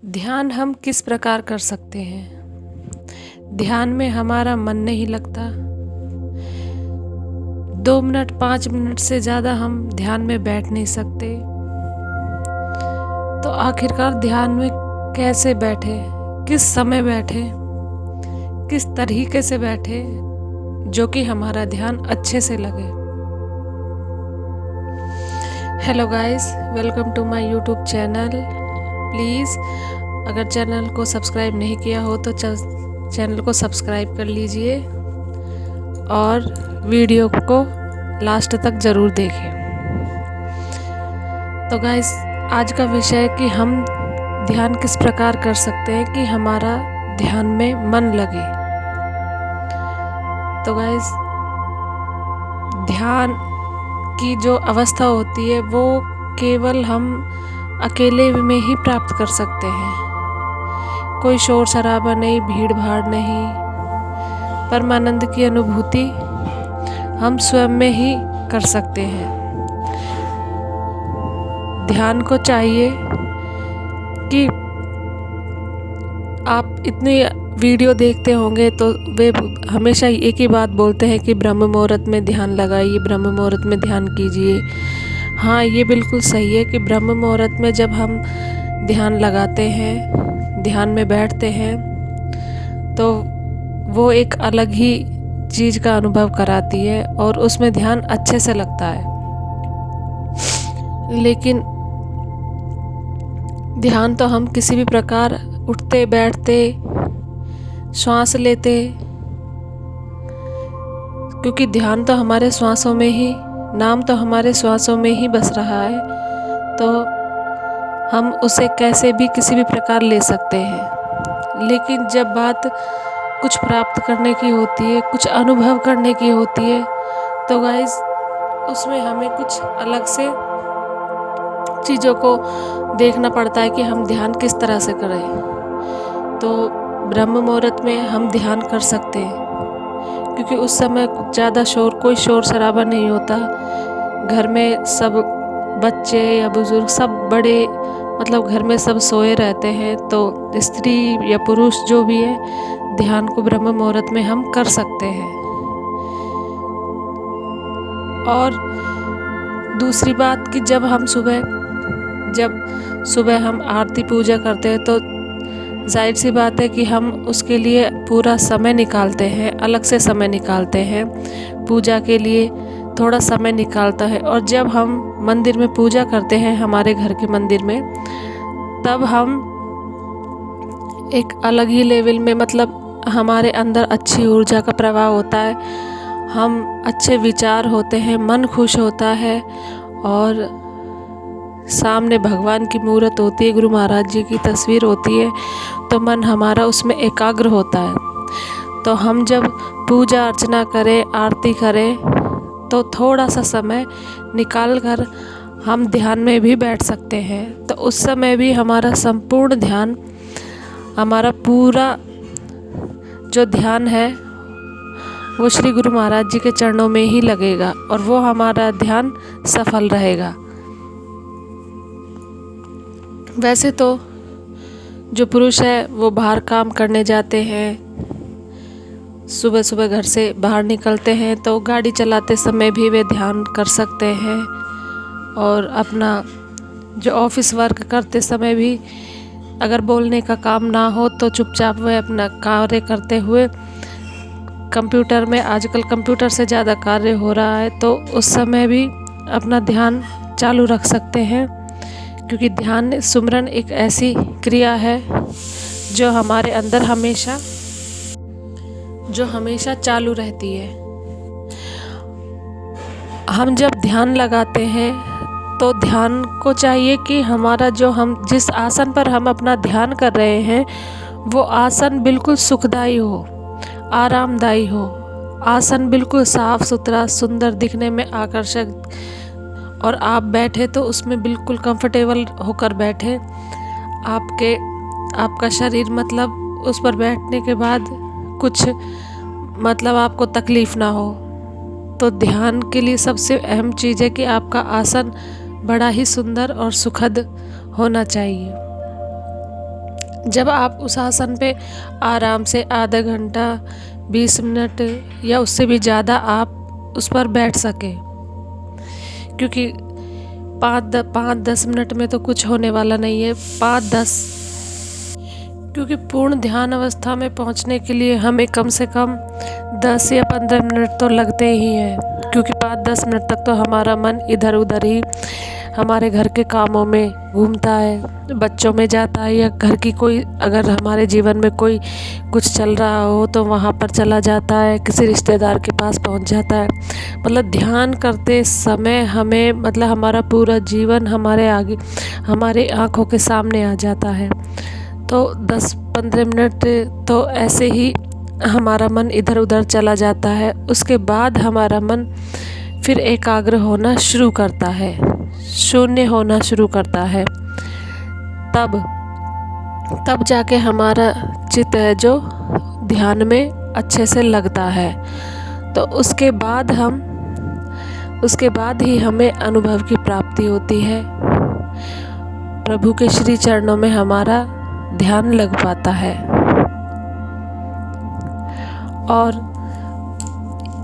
ध्यान हम किस प्रकार कर सकते हैं। ध्यान में हमारा मन नहीं लगता। 2 मिनट 5 मिनट से ज़्यादा हम ध्यान में बैठ नहीं सकते। तो आखिरकार ध्यान में कैसे बैठे, किस समय बैठे, किस तरीके से बैठे जो कि हमारा ध्यान अच्छे से लगे। Hello guys, welcome to my YouTube channel. Please अगर चैनल को सब्सक्राइब नहीं किया हो तो चैनल को सब्सक्राइब कर लीजिए और वीडियो को लास्ट तक ज़रूर देखें। तो गाइस, आज का विषय है कि हम ध्यान किस प्रकार कर सकते हैं कि हमारा ध्यान में मन लगे। तो गाइस, ध्यान की जो अवस्था होती है वो केवल हम अकेले में ही प्राप्त कर सकते हैं। कोई शोर शराबा नहीं, भीड़ भाड़ नहीं। परमानंद की अनुभूति हम स्वयं में ही कर सकते हैं। ध्यान को चाहिए कि आप इतनी वीडियो देखते होंगे तो वे हमेशा एक ही बात बोलते हैं कि ब्रह्म मुहूर्त में ध्यान लगाइए, ब्रह्म मुहूर्त में ध्यान कीजिए। हाँ, ये बिल्कुल सही है कि ब्रह्म मुहूर्त में जब हम ध्यान लगाते हैं, ध्यान में बैठते हैं तो वो एक अलग ही चीज़ का अनुभव कराती है और उसमें ध्यान अच्छे से लगता है। लेकिन ध्यान तो हम किसी भी प्रकार उठते बैठते, श्वास लेते, क्योंकि ध्यान तो हमारे श्वासों में ही, नाम तो हमारे श्वासों में ही बस रहा है, तो हम उसे कैसे भी किसी भी प्रकार ले सकते हैं। लेकिन जब बात कुछ प्राप्त करने की होती है, कुछ अनुभव करने की होती है, तो गाइस उसमें हमें कुछ अलग से चीज़ों को देखना पड़ता है कि हम ध्यान किस तरह से करें। तो ब्रह्म मुहूर्त में हम ध्यान कर सकते हैं क्योंकि उस समय ज़्यादा कोई शोर शराबा नहीं होता। घर में सब बच्चे या बुजुर्ग सब बड़े, मतलब घर में सब सोए रहते हैं, तो स्त्री या पुरुष जो भी है, ध्यान को ब्रह्म मुहूर्त में हम कर सकते हैं। और दूसरी बात कि जब सुबह हम आरती पूजा करते हैं तो जाहिर सी बात है कि हम उसके लिए पूरा समय निकालते हैं, अलग से समय निकालते हैं, पूजा के लिए थोड़ा समय निकालता है। और जब हम मंदिर में पूजा करते हैं, हमारे घर के मंदिर में, तब हम एक अलग ही लेवल में, मतलब हमारे अंदर अच्छी ऊर्जा का प्रवाह होता है, हम अच्छे विचार होते हैं, मन खुश होता है और सामने भगवान की मूर्त होती है, गुरु महाराज जी की तस्वीर होती है, तो मन हमारा उसमें एकाग्र होता है। तो हम जब पूजा अर्चना करें, आरती करें, तो थोड़ा सा समय निकाल कर हम ध्यान में भी बैठ सकते हैं। तो उस समय भी हमारा संपूर्ण ध्यान, हमारा पूरा जो ध्यान है वो श्री गुरु महाराज जी के चरणों में ही लगेगा और वो हमारा ध्यान सफल रहेगा। वैसे तो जो पुरुष है वो बाहर काम करने जाते हैं, सुबह सुबह घर से बाहर निकलते हैं, तो गाड़ी चलाते समय भी वे ध्यान कर सकते हैं। और अपना जो ऑफिस वर्क करते समय भी अगर बोलने का काम ना हो तो चुपचाप वे अपना कार्य करते हुए, कंप्यूटर में आजकल कंप्यूटर से ज़्यादा कार्य हो रहा है, तो उस समय भी अपना ध्यान चालू रख सकते हैं। क्योंकि ध्यान सुमरन एक ऐसी क्रिया है जो हमारे अंदर हमेशा चालू रहती है। हम जब ध्यान लगाते हैं तो ध्यान को चाहिए कि हमारा हम जिस आसन पर हम अपना ध्यान कर रहे हैं वो आसन बिल्कुल सुखदायी हो, आरामदायी हो। आसन बिल्कुल साफ सुथरा, सुंदर, दिखने में आकर्षक, और आप बैठे तो उसमें बिल्कुल कंफर्टेबल होकर बैठे। आपका शरीर, मतलब उस पर बैठने के बाद कुछ, मतलब आपको तकलीफ़ ना हो। तो ध्यान के लिए सबसे अहम चीज़ है कि आपका आसन बड़ा ही सुंदर और सुखद होना चाहिए। जब आप उस आसन पे आराम से आधा घंटा 20 मिनट या उससे भी ज़्यादा आप उस पर बैठ सकें, क्योंकि 5-10 मिनट में तो कुछ होने वाला नहीं है। 5-10, क्योंकि पूर्ण ध्यान अवस्था में पहुंचने के लिए हमें कम से कम 10 या 15 मिनट तो लगते ही हैं, क्योंकि 5-10 मिनट तक तो हमारा मन इधर उधर ही हमारे घर के कामों में घूमता है, बच्चों में जाता है, या घर की कोई अगर हमारे जीवन में कोई कुछ चल रहा हो तो वहाँ पर चला जाता है, किसी रिश्तेदार के पास पहुँच जाता है। मतलब ध्यान करते समय हमें मतलब हमारा पूरा जीवन हमारे आगे हमारे आँखों के सामने आ जाता है। तो 10-15 मिनट तो ऐसे ही हमारा मन इधर उधर चला जाता है। उसके बाद हमारा मन फिर एकाग्र होना शुरू करता है, शून्य होना शुरू करता है। तब जाके हमारा चित्त है जो ध्यान में अच्छे से लगता है। तो उसके बाद ही हमें अनुभव की प्राप्ति होती है। प्रभु के श्री चरणों में हमारा ध्यान लग पाता है। और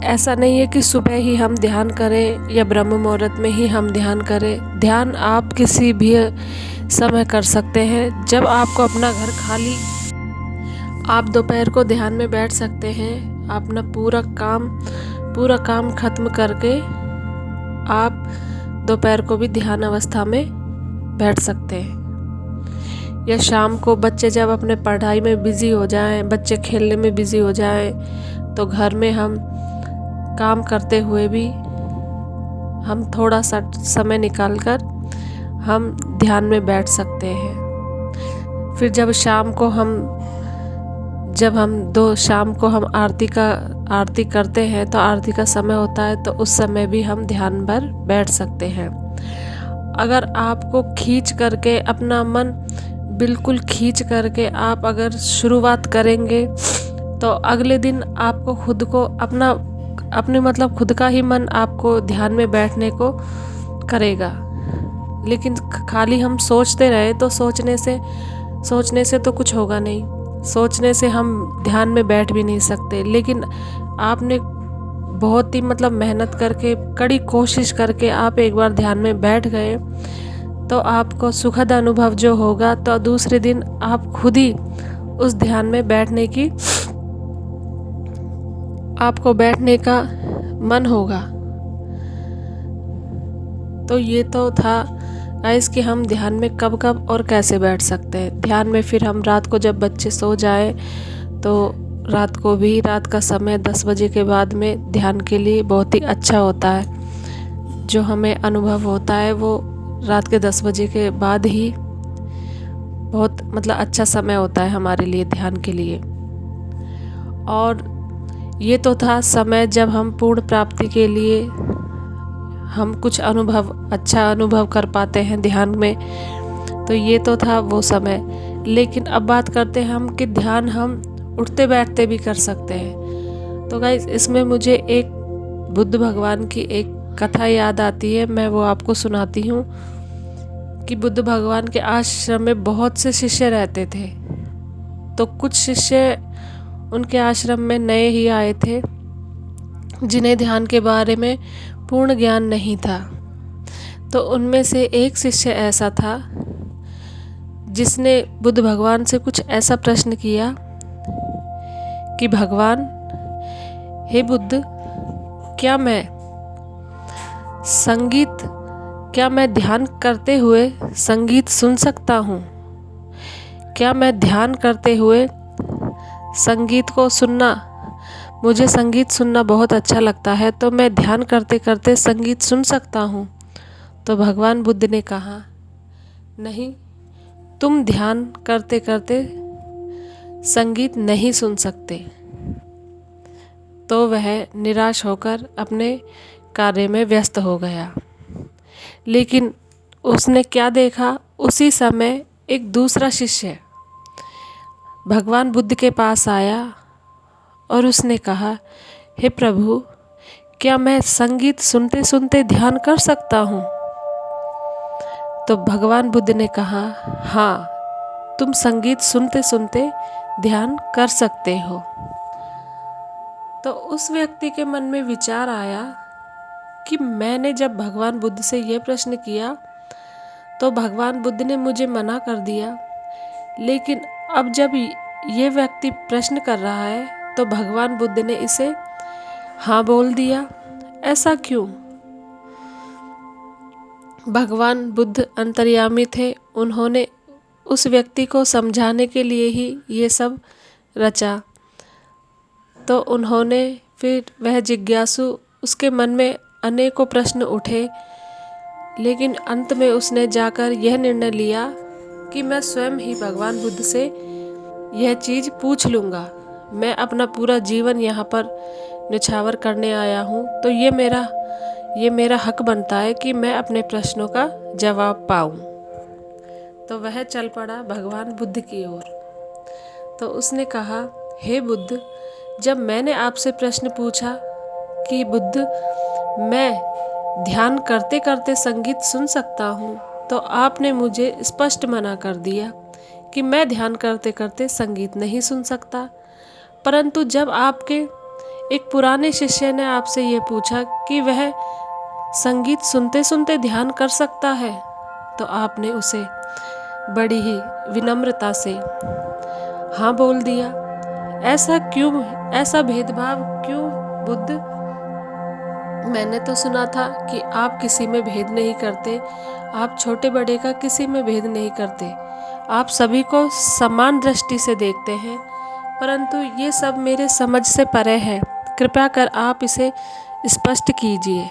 ऐसा नहीं है कि सुबह ही हम ध्यान करें या ब्रह्म मुहूर्त में ही हम ध्यान करें। ध्यान आप किसी भी समय कर सकते हैं। जब आपको अपना घर खाली, आप दोपहर को ध्यान में बैठ सकते हैं। अपना पूरा काम खत्म करके आप दोपहर को भी ध्यान अवस्था में बैठ सकते हैं। या शाम को बच्चे जब अपने पढ़ाई में बिज़ी हो जाएं, बच्चे खेलने में बिज़ी हो जाएं, तो घर में हम काम करते हुए भी हम थोड़ा सा समय निकालकर हम ध्यान में बैठ सकते हैं। फिर जब शाम को हम आरती करते हैं तो आरती का समय होता है, तो उस समय भी हम ध्यान पर बैठ सकते हैं। अगर आपको खींच करके अपना मन बिल्कुल खींच करके आप अगर शुरुआत करेंगे तो अगले दिन आपको खुद को अपने मतलब खुद का ही मन आपको ध्यान में बैठने को करेगा। लेकिन खाली हम सोचते रहे तो सोचने से तो कुछ होगा नहीं, सोचने से हम ध्यान में बैठ भी नहीं सकते। लेकिन आपने बहुत ही मतलब मेहनत करके, कड़ी कोशिश करके आप एक बार ध्यान में बैठ गए तो आपको सुखद अनुभव जो होगा, तो दूसरे दिन आप खुद ही उस ध्यान में आपको बैठने का मन होगा। तो ये तो था गाइस कि हम ध्यान में कब और कैसे बैठ सकते हैं। ध्यान में फिर हम रात को जब बच्चे सो जाए तो रात का समय 10 बजे के बाद में ध्यान के लिए बहुत ही अच्छा होता है। जो हमें अनुभव होता है वो रात के 10 बजे के बाद ही बहुत मतलब अच्छा समय होता है हमारे लिए ध्यान के लिए। और ये तो था समय जब हम पूर्ण प्राप्ति के लिए हम कुछ अच्छा अनुभव कर पाते हैं ध्यान में, तो ये तो था वो समय। लेकिन अब बात करते हैं हम कि ध्यान हम उठते बैठते भी कर सकते हैं। तो गाइस इसमें मुझे एक बुद्ध भगवान की एक कथा याद आती है, मैं वो आपको सुनाती हूँ। कि बुद्ध भगवान के आश्रम में बहुत से शिष्य रहते थे। तो कुछ शिष्य उनके आश्रम में नए ही आए थे, जिन्हें ध्यान के बारे में पूर्ण ज्ञान नहीं था। तो उनमें से एक शिष्य ऐसा था जिसने बुद्ध भगवान से कुछ ऐसा प्रश्न किया कि भगवान, हे बुद्ध, क्या मैं ध्यान करते हुए संगीत सुन सकता हूँ? क्या मैं ध्यान करते हुए संगीत को मुझे संगीत सुनना बहुत अच्छा लगता है, तो मैं ध्यान करते करते संगीत सुन सकता हूँ? तो भगवान बुद्ध ने कहा, नहीं, तुम ध्यान करते करते संगीत नहीं सुन सकते। तो वह निराश होकर अपने कार्य में व्यस्त हो गया। लेकिन उसने क्या देखा, उसी समय एक दूसरा शिष्य भगवान बुद्ध के पास आया और उसने कहा, हे प्रभु, क्या मैं संगीत सुनते सुनते ध्यान कर सकता हूँ? तो भगवान बुद्ध ने कहा, हाँ, तुम संगीत सुनते सुनते ध्यान कर सकते हो। तो उस व्यक्ति के मन में विचार आया कि मैंने जब भगवान बुद्ध से यह प्रश्न किया तो भगवान बुद्ध ने मुझे मना कर दिया, लेकिन अब जब ये व्यक्ति प्रश्न कर रहा है तो भगवान बुद्ध ने इसे हाँ बोल दिया। ऐसा क्यों? भगवान बुद्ध अंतर्यामी थे, उन्होंने उस व्यक्ति को समझाने के लिए ही ये सब रचा। तो उन्होंने फिर वह जिज्ञासु, उसके मन में अनेकों प्रश्न उठे, लेकिन अंत में उसने जाकर यह निर्णय लिया कि मैं स्वयं ही भगवान बुद्ध से यह चीज़ पूछ लूँगा। मैं अपना पूरा जीवन यहाँ पर निछावर करने आया हूँ, तो ये मेरा हक बनता है कि मैं अपने प्रश्नों का जवाब पाऊँ। तो वह चल पड़ा भगवान बुद्ध की ओर। तो उसने कहा, हे बुद्ध, जब मैंने आपसे प्रश्न पूछा कि बुद्ध, मैं ध्यान करते करते संगीत सुन सकता हूँ, तो आपने मुझे स्पष्ट मना कर दिया कि मैं ध्यान करते करते संगीत नहीं सुन सकता। परंतु जब आपके एक पुराने शिष्य ने आपसे ये पूछा कि वह संगीत सुनते सुनते ध्यान कर सकता है, तो आपने उसे बड़ी ही विनम्रता से हाँ बोल दिया। ऐसा क्यों? ऐसा भेदभाव क्यों बुद्ध? मैंने तो सुना था कि आप किसी में भेद नहीं करते, आप छोटे बड़े का किसी में भेद नहीं करते, आप सभी को समान दृष्टि से देखते हैं। परंतु ये सब मेरे समझ से परे है, कृपया कर आप इसे स्पष्ट कीजिए।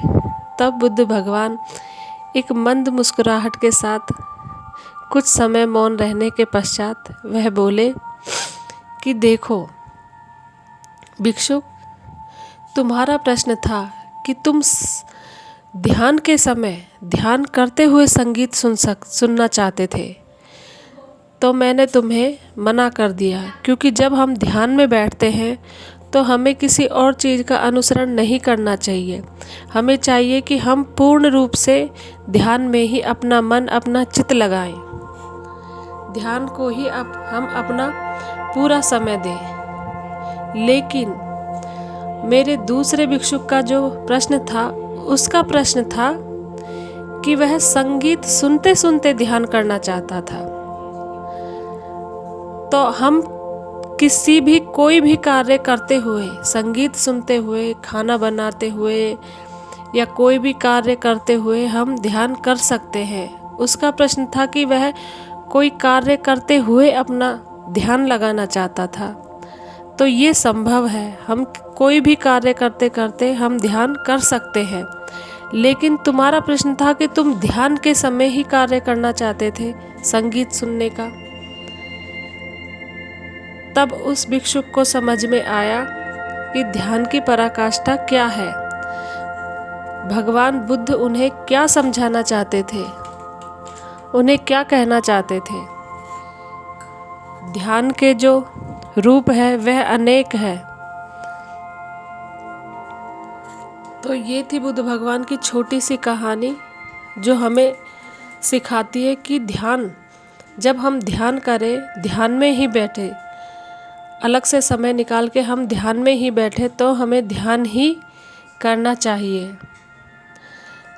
तब बुद्ध भगवान एक मंद मुस्कुराहट के साथ कुछ समय मौन रहने के पश्चात वह बोले कि देखो भिक्षुक, तुम्हारा प्रश्न था कि तुम ध्यान के समय ध्यान करते हुए संगीत सुनना चाहते थे, तो मैंने तुम्हें मना कर दिया, क्योंकि जब हम ध्यान में बैठते हैं तो हमें किसी और चीज़ का अनुसरण नहीं करना चाहिए। हमें चाहिए कि हम पूर्ण रूप से ध्यान में ही अपना मन, अपना चित्त लगाएं, ध्यान को ही हम अपना पूरा समय दें। लेकिन मेरे दूसरे भिक्षुक का जो प्रश्न था, उसका प्रश्न था कि वह संगीत सुनते सुनते ध्यान करना चाहता था। तो हम कोई भी कार्य करते हुए, संगीत सुनते हुए, खाना बनाते हुए या कोई भी कार्य करते हुए हम ध्यान कर सकते हैं। उसका प्रश्न था कि वह कोई कार्य करते हुए अपना ध्यान लगाना चाहता था। तो ये संभव है, हम कोई भी कार्य करते करते हम ध्यान कर सकते हैं। लेकिन तुम्हारा प्रश्न था कि तुम ध्यान के समय ही कार्य करना चाहते थे, संगीत सुनने का। तब उस भिक्षुक को समझ में आया कि ध्यान की पराकाष्ठा क्या है, भगवान बुद्ध उन्हें क्या समझाना चाहते थे, उन्हें क्या कहना चाहते थे। ध्यान के जो रूप है वह अनेक है। तो ये थी बुद्ध भगवान की छोटी सी कहानी, जो हमें सिखाती है कि ध्यान, जब हम ध्यान करें, ध्यान में ही बैठे, अलग से समय निकाल के हम ध्यान में ही बैठे, तो हमें ध्यान ही करना चाहिए।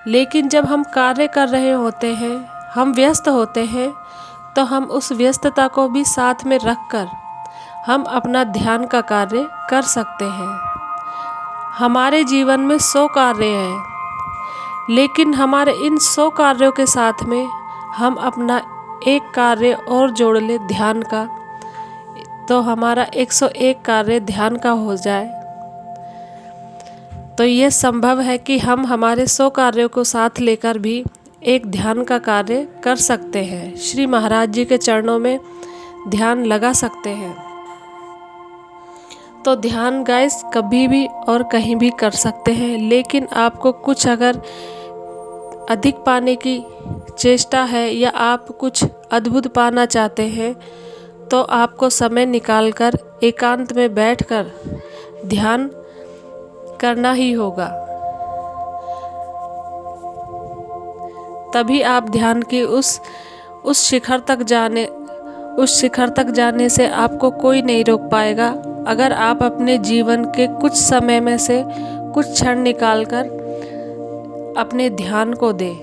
लेकिन जब हम कार्य कर रहे होते हैं, हम व्यस्त होते हैं, तो हम उस व्यस्तता को भी साथ में रखकर हम अपना ध्यान का कार्य कर सकते हैं। हमारे जीवन में 100 कार्य हैं, लेकिन हमारे इन 100 कार्यों के साथ में हम अपना एक कार्य और जोड़ ले ध्यान का, तो हमारा 101 कार्य ध्यान का हो जाए। तो ये संभव है कि हम हमारे 100 कार्यों को साथ लेकर भी एक ध्यान का कार्य कर सकते हैं। श्री महाराज जी के चरणों में ध्यान लगा सकते हैं। तो ध्यान गाइस कभी भी और कहीं भी कर सकते हैं, लेकिन आपको कुछ अगर अधिक पाने की चेष्टा है या आप कुछ अद्भुत पाना चाहते हैं, तो आपको समय निकालकर एकांत में बैठकर ध्यान करना ही होगा। तभी आप ध्यान की उस शिखर तक जाने, उस शिखर तक जाने से आपको कोई नहीं रोक पाएगा, अगर आप अपने जीवन के कुछ समय में से कुछ क्षण निकालकर अपने ध्यान को दें।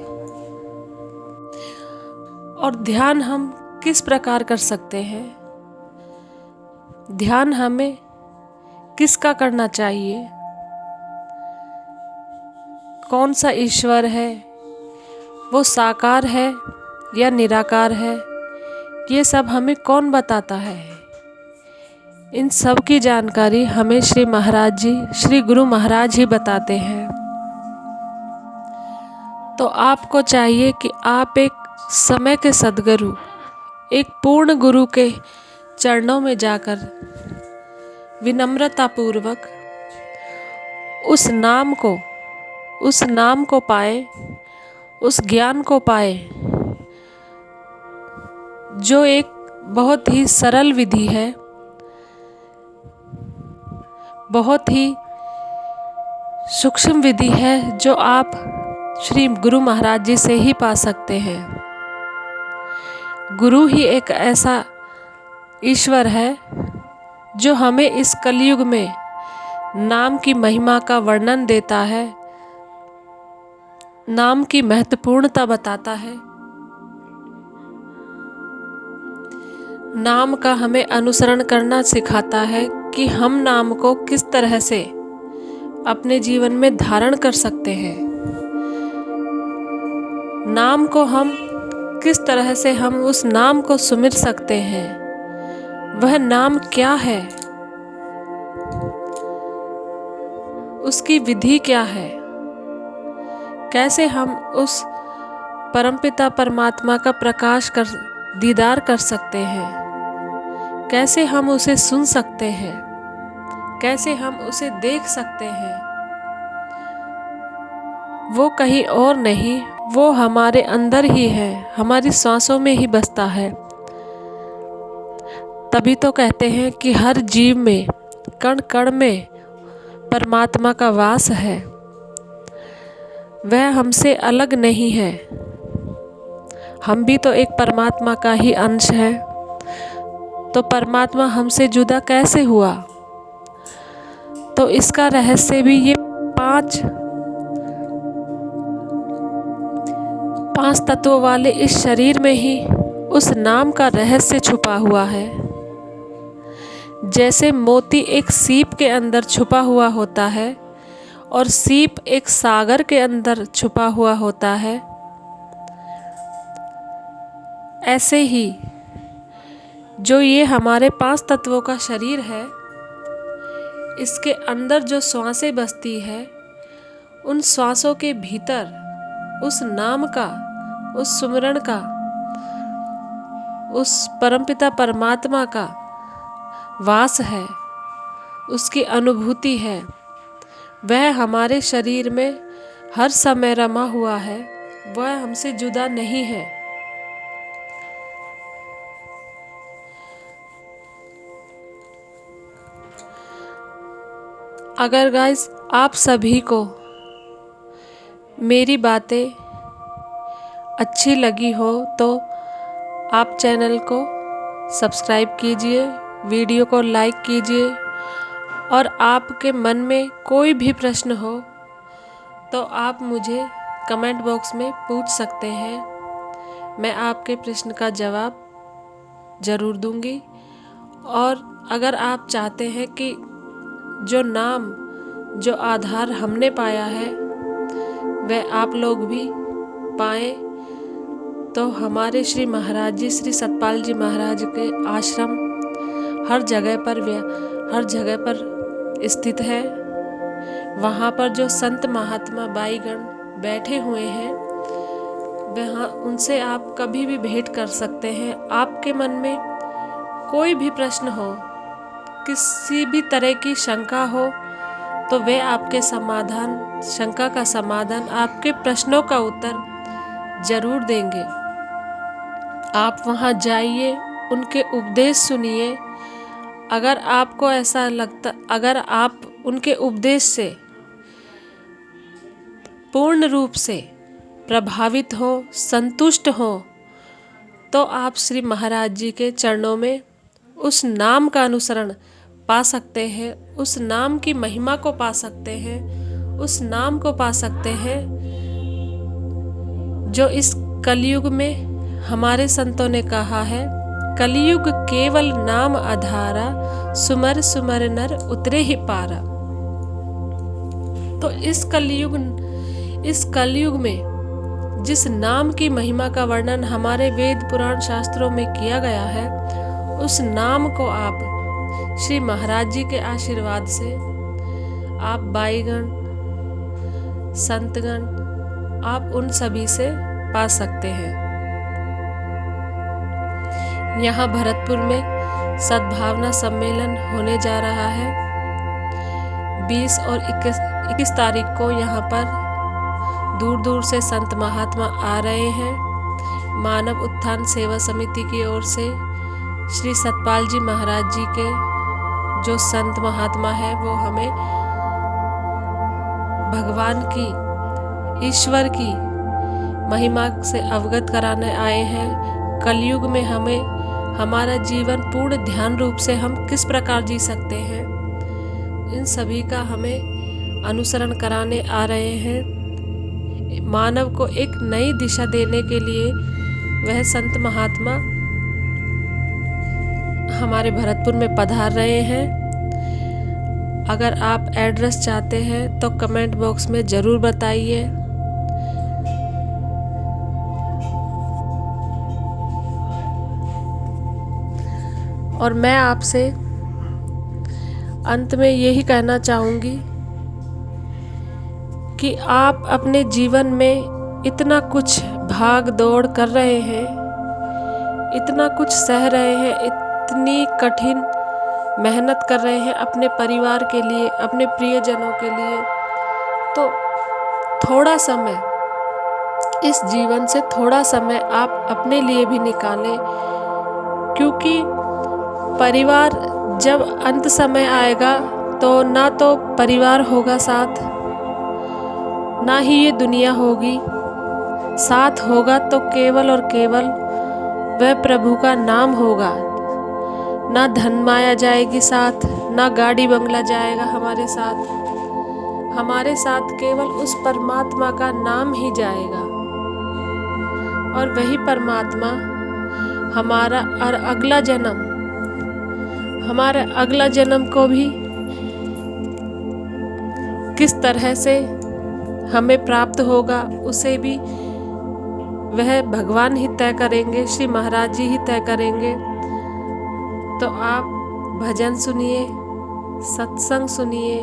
और ध्यान हम किस प्रकार कर सकते हैं? ध्यान हमें किसका करना चाहिए? कौन सा ईश्वर है? वो साकार है या निराकार है? ये सब हमें कौन बताता है? इन सब की जानकारी हमें श्री महाराज जी, श्री गुरु महाराज ही बताते हैं। तो आपको चाहिए कि आप एक समय के सद्गुरु, एक पूर्ण गुरु के चरणों में जाकर विनम्रतापूर्वक उस नाम को पाए, उस ज्ञान को पाए, जो एक बहुत ही सरल विधि है, बहुत ही सूक्ष्म विधि है, जो आप श्री गुरु महाराज जी से ही पा सकते हैं। गुरु ही एक ऐसा ईश्वर है जो हमें इस कलयुग में नाम की महिमा का वर्णन देता है, नाम की महत्वपूर्णता बताता है, नाम का हमें अनुसरण करना सिखाता है कि हम नाम को किस तरह से अपने जीवन में धारण कर सकते हैं, नाम को हम किस तरह से हम उस नाम को सुमिर सकते हैं, वह नाम क्या है, उसकी विधि क्या है, कैसे हम उस परमपिता परमात्मा का प्रकाश कर दीदार कर सकते हैं, कैसे हम उसे सुन सकते हैं, कैसे हम उसे देख सकते हैं। वो कहीं और नहीं, वो हमारे अंदर ही है, हमारी सांसों में ही बसता है। तभी तो कहते हैं कि हर जीव में, कण कण में परमात्मा का वास है, वह हमसे अलग नहीं है। हम भी तो एक परमात्मा का ही अंश है, तो परमात्मा हमसे जुदा कैसे हुआ? तो इसका रहस्य भी ये पांच तत्वों वाले इस शरीर में ही उस नाम का रहस्य छुपा हुआ है। जैसे मोती एक सीप के अंदर छुपा हुआ होता है और सीप एक सागर के अंदर छुपा हुआ होता है, ऐसे ही जो ये हमारे 5 तत्वों का शरीर है, इसके अंदर जो श्वासें बसती है, उन श्वासों के भीतर उस नाम का, उस सुमिरन का, उस परमपिता परमात्मा का वास है, उसकी अनुभूति है। वह हमारे शरीर में हर समय रमा हुआ है, वह हमसे जुदा नहीं है। अगर गाइस आप सभी को मेरी बातें अच्छी लगी हो तो आप चैनल को सब्सक्राइब कीजिए, वीडियो को लाइक कीजिए, और आपके मन में कोई भी प्रश्न हो तो आप मुझे कमेंट बॉक्स में पूछ सकते हैं। मैं आपके प्रश्न का जवाब ज़रूर दूंगी। और अगर आप चाहते हैं कि जो नाम, जो आधार हमने पाया है, वह आप लोग भी पाएं, तो हमारे श्री महाराज जी, श्री सतपाल जी महाराज के आश्रम हर जगह पर स्थित है। वहाँ पर जो संत महात्मा बाईगण बैठे हुए हैं, वहाँ उनसे आप कभी भी भेंट कर सकते हैं। आपके मन में कोई भी प्रश्न हो, किसी भी तरह की शंका हो, तो वे आपके शंका का समाधान, आपके प्रश्नों का उत्तर जरूर देंगे। आप वहाँ जाइए, उनके उपदेश सुनिए। अगर आपको ऐसा लगता, अगर आप उनके उपदेश से पूर्ण रूप से प्रभावित हो, संतुष्ट हो, तो आप श्री महाराज जी के चरणों में उस नाम का अनुसरण पा सकते हैं, उस नाम की महिमा को पा सकते हैं, उस नाम को पा सकते हैं जो इस कलयुग में हमारे संतों ने कहा है, कलयुग केवल नाम आधारा, सुमर सुमर नर उतरे ही पारा। तो इस कलयुग में जिस नाम की महिमा का वर्णन हमारे वेद पुराण शास्त्रों में किया गया है, उस नाम को आप श्री महाराज जी के आशीर्वाद से आप भाईगण, संतगण, आप उन सभी से पा सकते हैं। यहाँ भरतपुर में सद्भावना सम्मेलन होने जा रहा है। 20 और 21 तारीख को यहाँ पर दूर दूर से संत महात्मा आ रहे हैं। मानव उत्थान सेवा समिति की ओर से श्री सतपाल जी महाराज जी के जो संत महात्मा है वो हमें भगवान की, ईश्वर की महिमा से अवगत कराने आए हैं। कलयुग में हमें हमारा जीवन पूर्ण ध्यान रूप से हम किस प्रकार जी सकते हैं, इन सभी का हमें अनुसरण कराने आ रहे हैं। मानव को एक नई दिशा देने के लिए वह संत महात्मा हमारे भरतपुर में पधार रहे हैं। अगर आप एड्रेस चाहते हैं तो कमेंट बॉक्स में ज़रूर बताइए। और मैं आपसे अंत में यही कहना चाहूँगी कि आप अपने जीवन में इतना कुछ भाग दौड़ कर रहे हैं, इतना कुछ सह रहे हैं, इतनी कठिन मेहनत कर रहे हैं अपने परिवार के लिए, अपने प्रियजनों के लिए, तो थोड़ा समय, इस जीवन से थोड़ा समय आप अपने लिए भी निकालें, क्योंकि परिवार जब अंत समय आएगा तो ना तो परिवार होगा साथ, ना ही ये दुनिया होगी साथ, होगा तो केवल और केवल वह प्रभु का नाम होगा। ना धन माया जाएगी साथ, ना गाड़ी बंगला जाएगा हमारे साथ केवल उस परमात्मा का नाम ही जाएगा। और वही परमात्मा हमारा अगला जन्म को भी किस तरह से हमें प्राप्त होगा, उसे भी वह भगवान ही तय करेंगे, श्री महाराज जी ही तय करेंगे। तो आप भजन सुनिए, सत्संग सुनिए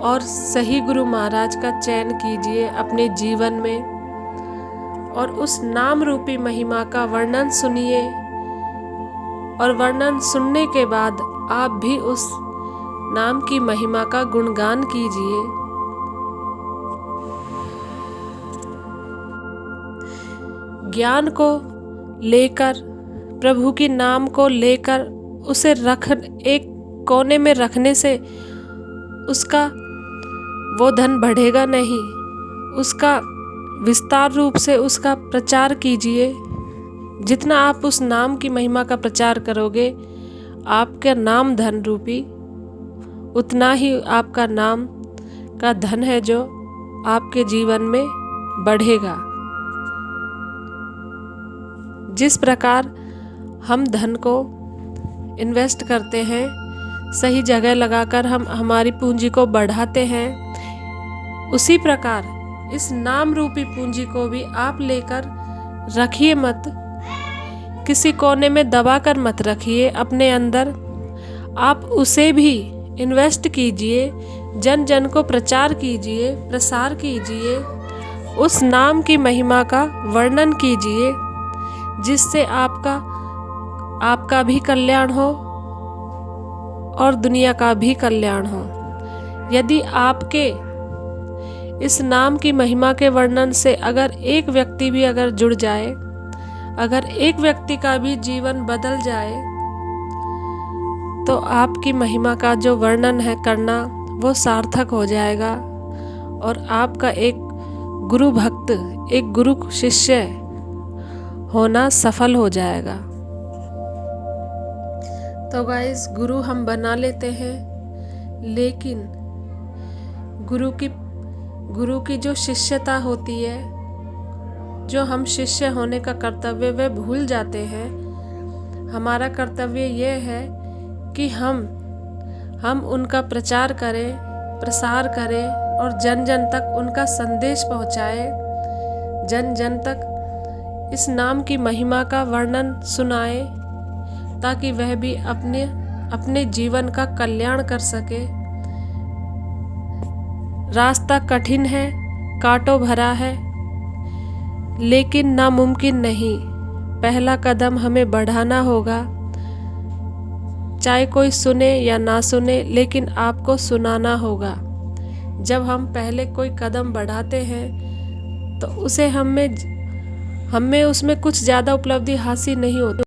और सही गुरु महाराज का चयन कीजिए अपने जीवन में, और उस नाम रूपी महिमा का वर्णन सुनिए। और वर्णन सुनने के बाद आप भी उस नाम की महिमा का गुणगान कीजिए। ज्ञान को लेकर, प्रभु के नाम को लेकर उसे एक कोने में रखने से उसका वो धन बढ़ेगा नहीं, उसका विस्तार रूप से उसका प्रचार कीजिए। जितना आप उस नाम की महिमा का प्रचार करोगे, आपका नाम धन रूपी, उतना ही आपका नाम का धन है जो आपके जीवन में बढ़ेगा। जिस प्रकार हम धन को इन्वेस्ट करते हैं, सही जगह लगाकर हम हमारी पूंजी को बढ़ाते हैं, उसी प्रकार इस नाम रूपी पूंजी को भी आप लेकर रखिए मत, किसी कोने में दबा कर मत रखिए अपने अंदर। आप उसे भी इन्वेस्ट कीजिए, जन जन को प्रचार कीजिए, प्रसार कीजिए, उस नाम की महिमा का वर्णन कीजिए, जिससे आपका भी कल्याण हो और दुनिया का भी कल्याण हो। यदि आपके इस नाम की महिमा के वर्णन से अगर एक व्यक्ति भी अगर जुड़ जाए, अगर एक व्यक्ति का भी जीवन बदल जाए, तो आपकी महिमा का जो वर्णन है करना वो सार्थक हो जाएगा। और आपका एक गुरु भक्त, एक गुरु शिष्य होना सफल हो जाएगा। तो गाइस, गुरु हम बना लेते हैं, लेकिन गुरु की जो शिष्यता होती है, जो हम शिष्य होने का कर्तव्य वे भूल जाते हैं। हमारा कर्तव्य ये है कि हम उनका प्रचार करें, प्रसार करें और जन जन तक उनका संदेश पहुँचाएं, जन जन तक इस नाम की महिमा का वर्णन सुनाएं, ताकि वह भी अपने जीवन का कल्याण कर सके। रास्ता कठिन है, कांटों भरा है, लेकिन नामुमकिन नहीं। पहला कदम हमें बढ़ाना होगा, चाहे कोई सुने या ना सुने, लेकिन आपको सुनाना होगा। जब हम पहले कोई कदम बढ़ाते हैं तो उसे हमें उसमें कुछ ज़्यादा उपलब्धि हासिल नहीं होती।